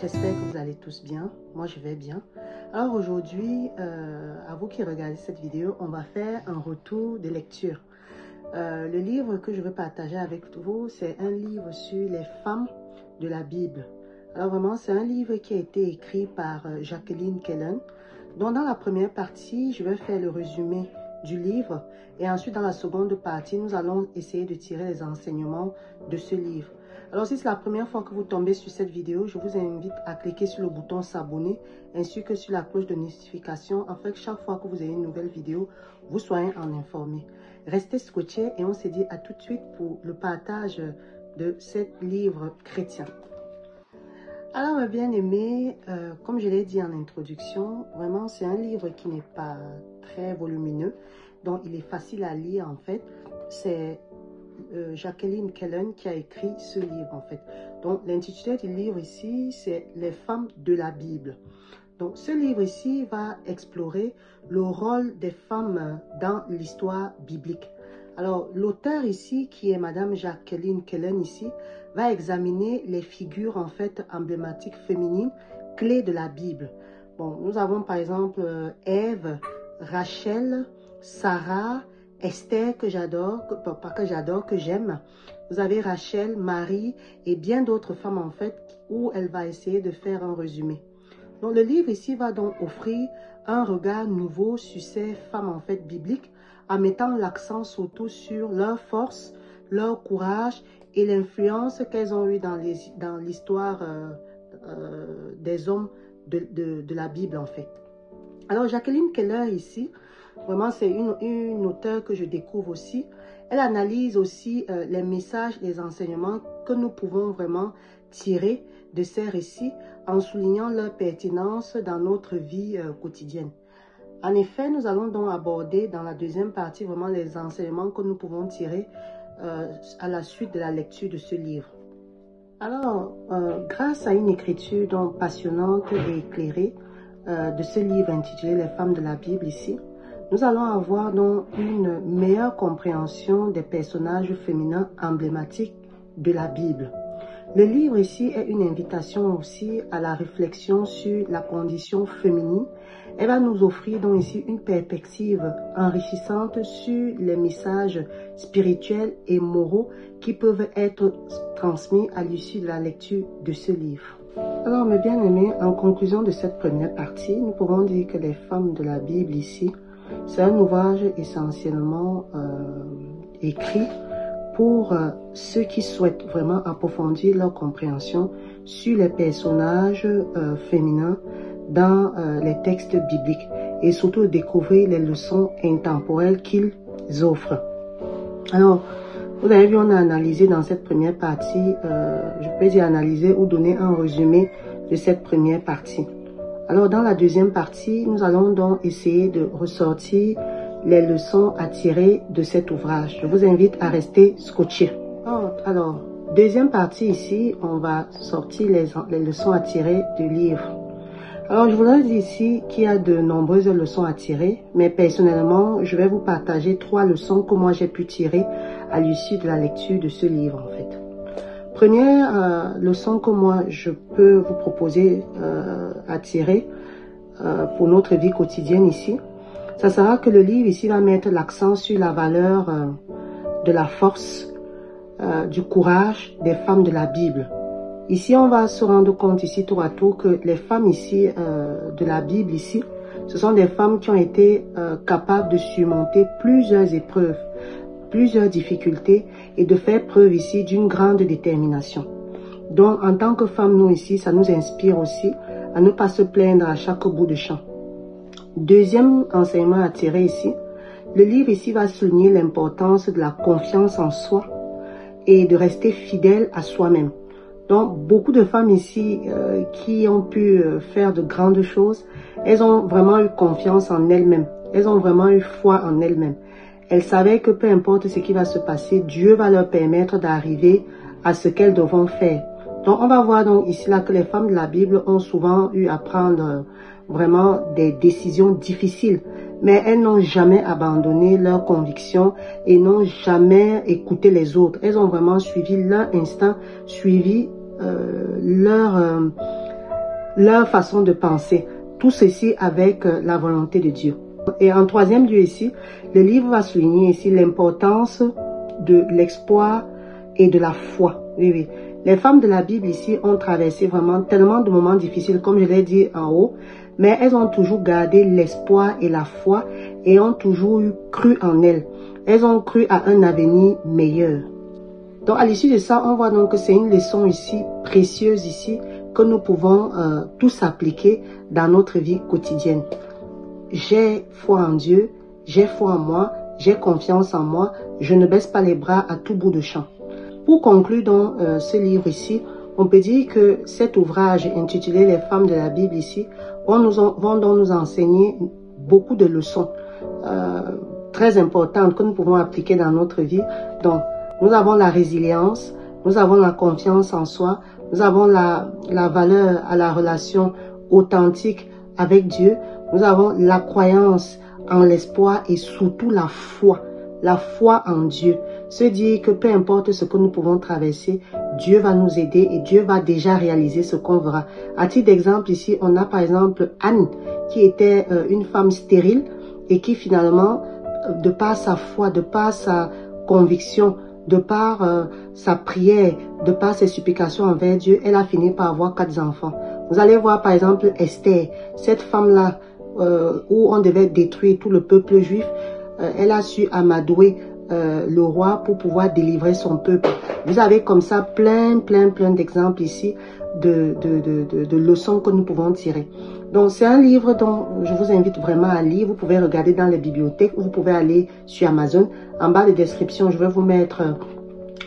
j'espère que vous allez tous bien. Moi, je vais bien. Alors aujourd'hui, à vous qui regardez cette vidéo, on va faire un retour de lecture. Le livre que je veux partager avec vous, c'est un livre sur les femmes de la Bible. Alors vraiment, c'est un livre qui a été écrit par Jacqueline Kellen. Donc dans la première partie, je vais faire le résumé du livre. Et ensuite, dans la seconde partie, nous allons essayer de tirer les enseignements de ce livre. Alors, si c'est la première fois que vous tombez sur cette vidéo, je vous invite à cliquer sur le bouton s'abonner ainsi que sur la cloche de notification afin que chaque fois que vous avez une nouvelle vidéo, vous soyez en informé. Restez scotchés et on se dit à tout de suite pour le partage de ce livre chrétien. Alors, mes bien-aimés, comme je l'ai dit en introduction, vraiment, c'est un livre qui n'est pas très volumineux, donc il est facile à lire en fait. C'est Jacqueline Kellen qui a écrit ce livre en fait. Donc l'intitulé du livre ici, c'est Les femmes de la Bible. Donc ce livre ici va explorer le rôle des femmes dans l'histoire biblique. Alors l'auteur ici, qui est Madame Jacqueline Kellen ici, va examiner les figures en fait emblématiques féminines clés de la Bible. Bon, nous avons par exemple Ève, Rachel, Sarah, Esther que j'adore, pas que j'adore, que j'aime. Vous avez Rachel, Marie et bien d'autres femmes en fait où elle va essayer de faire un résumé. Donc le livre ici va donc offrir un regard nouveau sur ces femmes en fait bibliques en mettant l'accent surtout sur leur force, leur courage et l'influence qu'elles ont eue dans l'histoire des hommes de la Bible en fait. Alors Jacqueline Keller ici, vraiment, c'est une auteure que je découvre aussi. Elle analyse aussi les messages, les enseignements que nous pouvons vraiment tirer de ces récits en soulignant leur pertinence dans notre vie quotidienne. En effet, nous allons donc aborder dans la deuxième partie vraiment les enseignements que nous pouvons tirer à la suite de la lecture de ce livre. Alors, grâce à une écriture donc passionnante et éclairée de ce livre intitulé « Les femmes de la Bible » ici, nous allons avoir donc une meilleure compréhension des personnages féminins emblématiques de la Bible. Le livre ici est une invitation aussi à la réflexion sur la condition féminine. Elle va nous offrir donc ici une perspective enrichissante sur les messages spirituels et moraux qui peuvent être transmis à l'issue de la lecture de ce livre. Alors mes bien-aimés, en conclusion de cette première partie, nous pourrons dire que les femmes de la Bible ici, c'est un ouvrage essentiellement écrit pour ceux qui souhaitent vraiment approfondir leur compréhension sur les personnages féminins dans les textes bibliques et surtout découvrir les leçons intemporelles qu'ils offrent. Alors, vous avez vu, on a analysé dans cette première partie, je peux dire analyser ou donner un résumé de cette première partie. Alors, dans la deuxième partie, nous allons donc essayer de ressortir les leçons à tirer de cet ouvrage. Je vous invite à rester scotchés. Alors, deuxième partie ici, on va sortir les leçons à tirer du livre. Alors, je voudrais dire ici qu'il y a de nombreuses leçons à tirer, mais personnellement, je vais vous partager 3 leçons que moi j'ai pu tirer à l'issue de la lecture de ce livre en fait. Première leçon que moi je peux vous proposer à tirer pour notre vie quotidienne ici, ça sera que le livre ici va mettre l'accent sur la valeur de la force, du courage des femmes de la Bible. Ici, on va se rendre compte ici tour à tour que les femmes ici de la Bible ici, ce sont des femmes qui ont été capables de surmonter plusieurs épreuves, plusieurs difficultés et de faire preuve ici d'une grande détermination. Donc, en tant que femmes, nous ici, ça nous inspire aussi à ne pas se plaindre à chaque bout de champ. Deuxième enseignement à tirer ici, le livre ici va souligner l'importance de la confiance en soi et de rester fidèle à soi-même. Donc, beaucoup de femmes ici qui ont pu faire de grandes choses, elles ont vraiment eu confiance en elles-mêmes. Elles ont vraiment eu foi en elles-mêmes. Elles savaient que peu importe ce qui va se passer, Dieu va leur permettre d'arriver à ce qu'elles devront faire. Donc, on va voir donc ici là que les femmes de la Bible ont souvent eu à prendre vraiment des décisions difficiles. Mais elles n'ont jamais abandonné leurs convictions et n'ont jamais écouté les autres. Elles ont vraiment suivi leur instinct, suivi leur façon de penser. Tout ceci avec la volonté de Dieu. Et en troisième lieu ici, le livre va souligner ici l'importance de l'espoir et de la foi. Oui, oui. Les femmes de la Bible ici ont traversé vraiment tellement de moments difficiles, comme je l'ai dit en haut, mais elles ont toujours gardé l'espoir et la foi et ont toujours cru en elles. Elles ont cru à un avenir meilleur. Donc à l'issue de ça, on voit donc que c'est une leçon ici, précieuse ici, que nous pouvons tous appliquer dans notre vie quotidienne. J'ai foi en Dieu, j'ai foi en moi, j'ai confiance en moi, je ne baisse pas les bras à tout bout de champ. Pour conclure dans ce livre ici, on peut dire que cet ouvrage intitulé Les femmes de la Bible ici vont donc nous enseigner beaucoup de leçons très importantes que nous pouvons appliquer dans notre vie. Donc, nous avons la résilience, nous avons la confiance en soi, nous avons la valeur à la relation authentique avec Dieu, nous avons la croyance en l'espoir et surtout la foi en Dieu. Se dire que peu importe ce que nous pouvons traverser, Dieu va nous aider et Dieu va déjà réaliser ce qu'on verra. À titre d'exemple ici, on a par exemple Anne qui était une femme stérile et qui finalement, de par sa foi, de par sa conviction, de par sa prière, de par ses supplications envers Dieu, elle a fini par avoir 4 enfants. Vous allez voir par exemple Esther, cette femme-là où on devait détruire tout le peuple juif, elle a su amadouer le roi pour pouvoir délivrer son peuple. Vous avez comme ça plein d'exemples ici de leçons que nous pouvons tirer. Donc c'est un livre dont je vous invite vraiment à lire. Vous pouvez regarder dans les bibliothèques ou vous pouvez aller sur Amazon. En bas de description, je vais vous mettre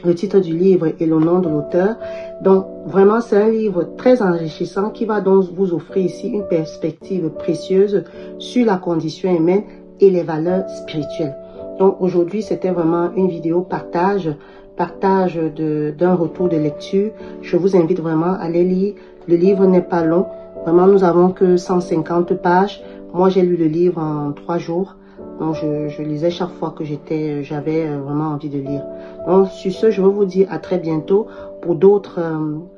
le titre du livre et le nom de l'auteur. Donc vraiment c'est un livre très enrichissant qui va donc vous offrir ici une perspective précieuse sur la condition humaine et les valeurs spirituelles. Donc aujourd'hui c'était vraiment une vidéo partage d'un retour de lecture. Je vous invite vraiment à aller lire. Le livre n'est pas long. Vraiment, nous avons que 150 pages. Moi, j'ai lu le livre en 3 jours. Donc, je lisais chaque fois que j'avais vraiment envie de lire. Donc, sur ce, je vais vous dire à très bientôt pour d'autres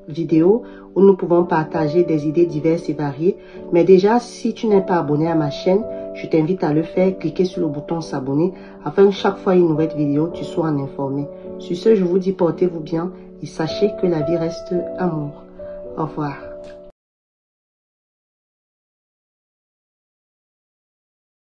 vidéos où nous pouvons partager des idées diverses et variées. Mais déjà, si tu n'es pas abonné à ma chaîne, je t'invite à le faire. Cliquez sur le bouton s'abonner afin que chaque fois une nouvelle vidéo, tu sois en informé. Sur ce, je vous dis portez-vous bien et sachez que la vie reste amour. Au revoir.